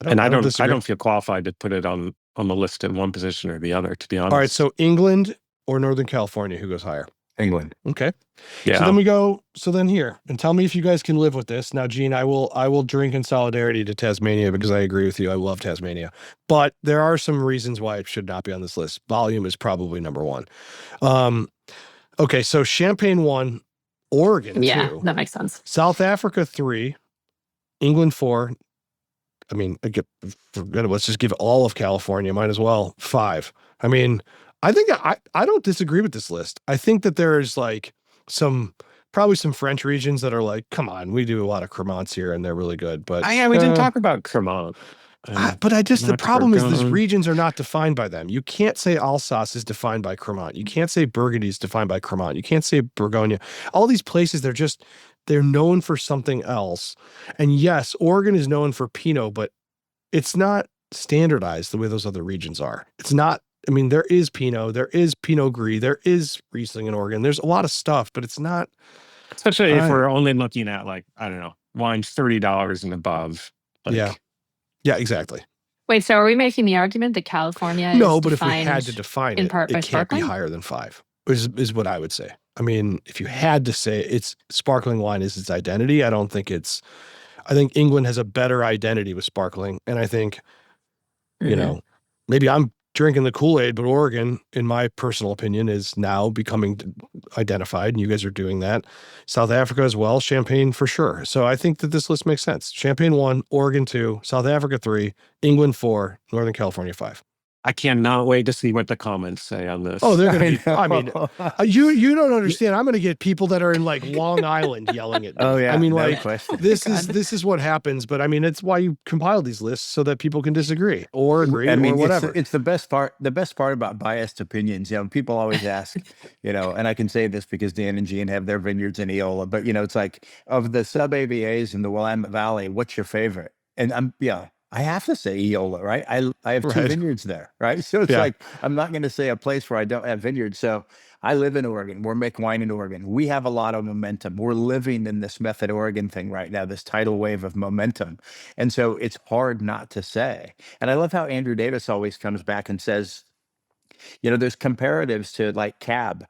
I disagree. don't feel qualified to put it on the list in one position or the other, to be honest. All right. So England or Northern California, who goes higher? England. Okay. yeah. So then here, and tell me if you guys can live with this. Now, Gene, I will drink in solidarity to Tasmania because I agree with you. I love Tasmania. But there are some reasons why it should not be on this list. Volume is probably number 1. Okay, so Champagne 1, Oregon Yeah, 2, that makes sense. South Africa 3, England 4. I mean, forget it. Let's just give all of California, might as well, 5. I mean, I think I don't disagree with this list. I think that there's like probably some French regions that are like, come on, we do a lot of Cremants here and they're really good. But we didn't talk about Cremant. but the not problem is these Bourgogne. regions are not defined by them. You can't say Alsace is defined by Cremant. You can't say Burgundy is defined by Cremant. You can't say Bourgogne. All these places, they're known for something else. And yes, Oregon is known for Pinot, but it's not standardized the way those other regions are. It's not. I mean, there is Pinot, there is Pinot Gris, there is Riesling in Oregon. There's a lot of stuff, but it's not. Especially if we're only looking at wines $30 and above. Yeah, exactly. Wait, so are we making the argument that California No, is but if we defined had to define in it, part by it can't be sparkling? higher than 5, is what I would say. I mean, if you had to say it's sparkling wine is its identity, I think England has a better identity with sparkling. And I think, you know, maybe I'm drinking the Kool-Aid, but Oregon, in my personal opinion, is now becoming identified, and you guys are doing that. South Africa as well, Champagne for sure. So I think that this list makes sense. Champagne 1, Oregon 2, South Africa 3, England 4, Northern California 5. I cannot wait to see what the comments say on this. Oh, they're going to be, I mean, you don't understand. I'm going to get people that are in like Long Island yelling at me. Oh yeah. I mean, no like question. this is what happens, but I mean, it's why you compile these lists so that people can disagree or agree I mean, or whatever. It's the best part. The best part about biased opinions, people always ask, and I can say this because Dan and Jean have their vineyards in Eola, but it's like, of the sub AVAs in the Willamette Valley, what's your favorite? And I have to say Eola, right? I have 2 Right. vineyards there, right? So it's Yeah. like, I'm not going to say a place where I don't have vineyards. So I live in Oregon. We're making wine in Oregon. We have a lot of momentum. We're living in this Method Oregon thing right now, this tidal wave of momentum. And so it's hard not to say. And I love how Andrew Davis always comes back and says, there's comparatives to like Cab,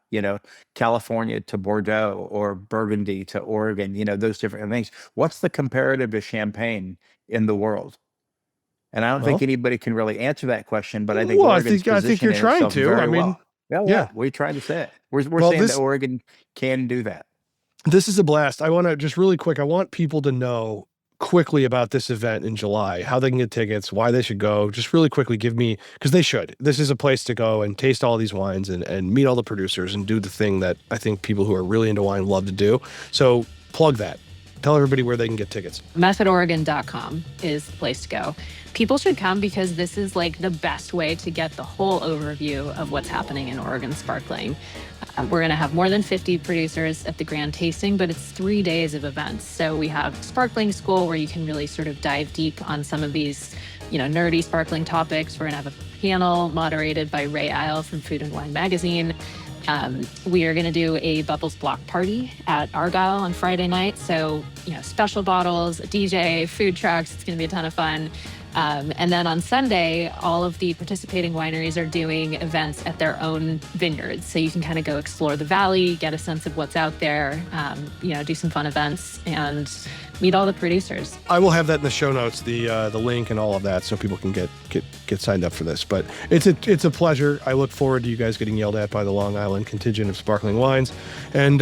California to Bordeaux or Burgundy to Oregon, those different things. What's the comparative to Champagne in the world? And I don't think anybody can really answer that question, but I think Well, Oregon's I think you're positioning trying itself to. very I mean, well. yeah. We're trying to say it. We're Well, saying this- that Oregon can do that. This is a blast. I want to just really quick, I want people to know quickly about this event in July, how they can get tickets, why they should go. Just really quickly give me, because they should. This is a place to go and taste all these wines and meet all the producers and do the thing that I think people who are really into wine love to do. So plug that. Tell everybody where they can get tickets. methodoregon.com is the place to go. People should come because this is like the best way to get the whole overview of what's happening in Oregon sparkling. We're going to have more than 50 producers at the grand tasting, but it's 3 days of events. So we have sparkling school where you can really sort of dive deep on some of these, nerdy sparkling topics. We're going to have a panel moderated by Ray Isle from Food and Wine Magazine. We are going to do a Bubbles block party at Argyle on Friday night. So, special bottles, a DJ, food trucks. It's going to be a ton of fun. And then on Sunday, all of the participating wineries are doing events at their own vineyards. So you can kind of go explore the valley, get a sense of what's out there, do some fun events and meet all the producers. I will have that in the show notes, the link and all of that, so people can get signed up for this. But it's a pleasure. I look forward to you guys getting yelled at by the Long Island contingent of sparkling wines. And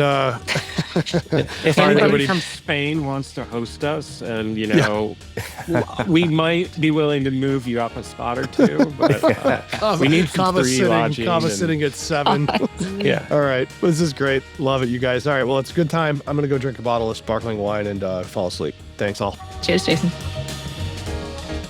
if anybody from Spain wants to host us, and we might be willing to move you up a spot or two, but we need some free lodging. Kava sitting at 7. Yeah. All right. This is great. Love it, you guys. All right. Well, it's a good time. I'm going to go drink a bottle of sparkling wine and fall asleep. Thanks all. Cheers, Jason.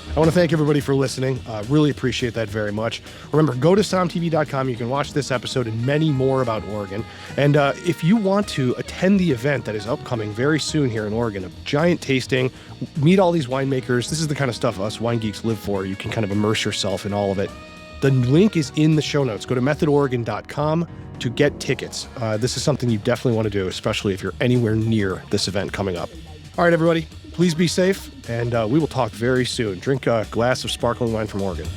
I want to thank everybody for listening. Really appreciate that very much. Remember, go to somtv.com. You can watch this episode and many more about Oregon. And if you want to attend the event that is upcoming very soon here in Oregon, a giant tasting, meet all these winemakers. This is the kind of stuff us wine geeks live for. You can kind of immerse yourself in all of it. The link is in the show notes. Go to methodoregon.com to get tickets. This is something you definitely want to do, especially if you're anywhere near this event coming up. All right, everybody, please be safe, and we will talk very soon. Drink a glass of sparkling wine from Oregon.